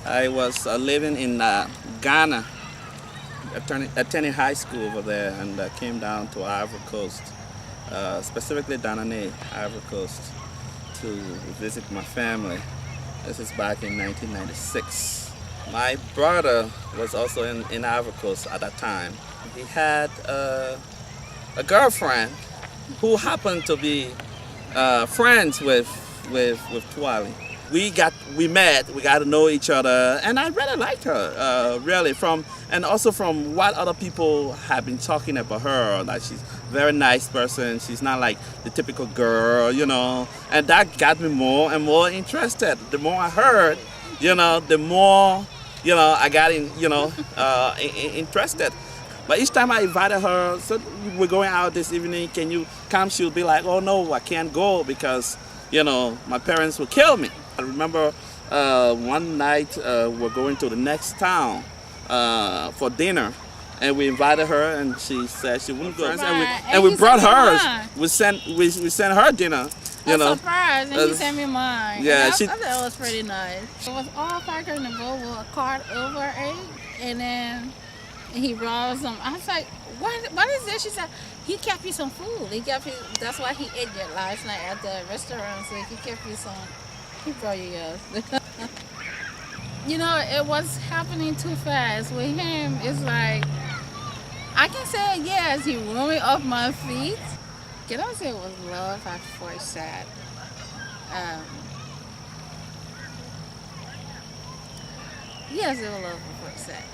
I was living in Ghana, attending high school over there, and came down to Ivory Coast, specifically Danane, Ivory Coast, to visit my family. This is back in 1996. My brother was also in Ivory Coast at that time. He had a girlfriend who happened to be friends with Twali. We met, we got to know each other, and I really liked her, really, and also from what other people have been talking about her, that she's a very nice person, she's not like the typical girl, and that got me more and more interested. The more I heard, the more, I got interested. But each time I invited her, so we're going out this evening, can you come? She'll be like, oh no, I can't go because, my parents will kill me. I remember one night we're going to the next town for dinner, and we invited her, and she said she wouldn't go. And we brought hers. We sent her dinner. Surprise, and she sent me mine. Yeah, I thought that was pretty nice. It was all packed in the bowl with a card over it, and then he brought some. I was like, what is this? She said, he kept you some food. That's why he ate it last night at the restaurant. So he kept you some. He brought you yours. It was happening too fast. With him, it's like, I can say yes, he rolled me off my feet. Can I say it was love at first sight? Yes, it was love at first sight.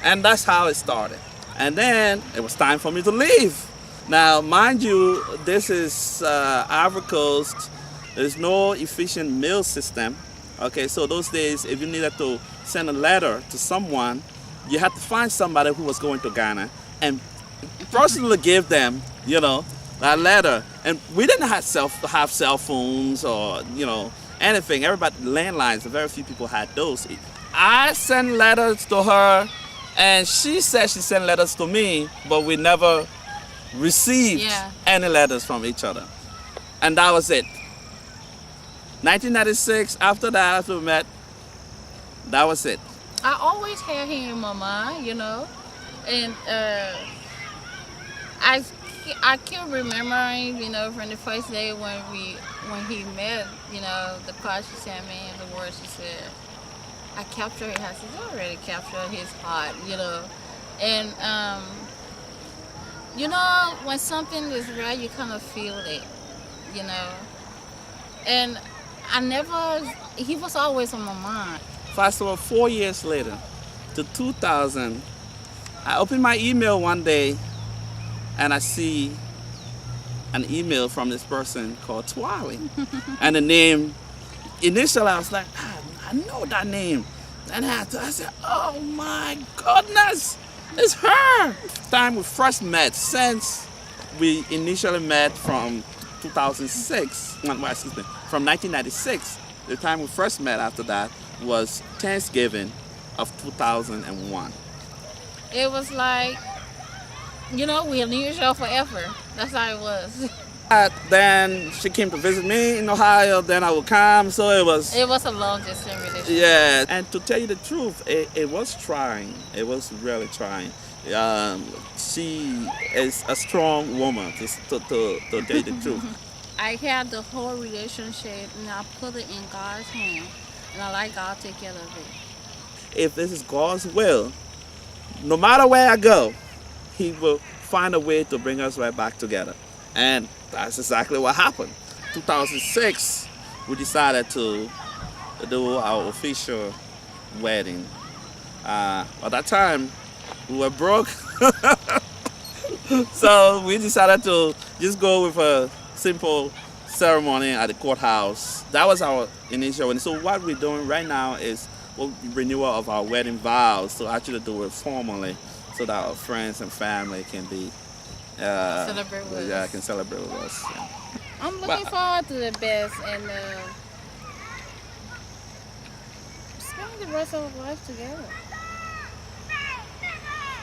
And that's how it started. And then it was time for me to leave. Now, mind you, this is Ivory Coast. There's no efficient mail system. Okay, so those days, if you needed to send a letter to someone, you had to find somebody who was going to Ghana and personally give them, that letter. And we didn't have cell phones or, anything. Everybody, landlines, very few people had those. I sent letters to her, and she said she sent letters to me, but we never received any letters from each other. And that was it. 1996, after we met, that was it. I always had him in my mind, and I keep remembering, from the first day when he met, the card she sent me and the words she said. I captured it. I said, I already captured his heart, and when something is right, you kind of feel it, and he was always on my mind. Fast forward 4 years later to 2000, I opened my email one day and I see an email from this person called Twali. And the name, initially I was like, I know that name. And I said, oh my goodness, it's her. Time we first met, since we initially met from 2006, from 1996. The time we first met after that was Thanksgiving of 2001. It was like, we knew each other forever. That's how it was. Then she came to visit me in Ohio, then I would come, so it was a long distance relationship. Yeah, and to tell you the truth, it was trying. It was really trying. She is a strong woman, to tell you the truth. I had the whole relationship and I put it in God's hand, and I let God take care of it. If this is God's will, no matter where I go, He will find a way to bring us right back together. And that's exactly what happened. 2006, we decided to do our official wedding. At that time, we were broke. So we decided to just go with a simple ceremony at the courthouse. That was our initial one. So what we're doing right now is renewal of our wedding vows, to actually do it formally, so that our friends and family can be celebrate with us. Can celebrate with us. Yeah. I'm looking forward to the best and spending the rest of our life together.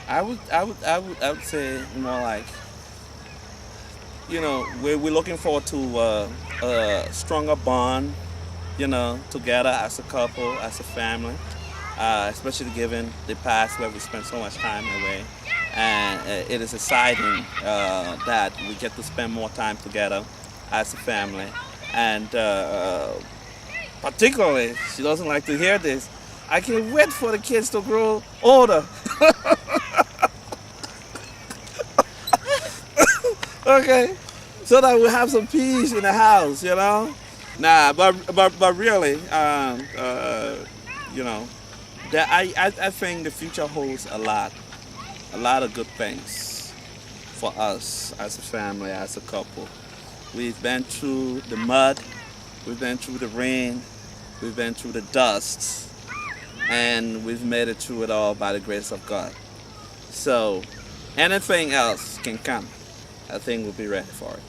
I would say more like, we're looking forward to a stronger bond, together as a couple, as a family, especially given the past where we spent so much time away. And it is exciting that we get to spend more time together as a family. And particularly, she doesn't like to hear this. I can't wait for the kids to grow older. Okay, so that we have some peace in the house. Nah, but really, you know, that I think the future holds a lot of good things for us as a family, as a couple. We've been through the mud, we've been through the rain, we've been through the dust, and we've made it through it all by the grace of God. So anything else can come. I think we'll be ready for it.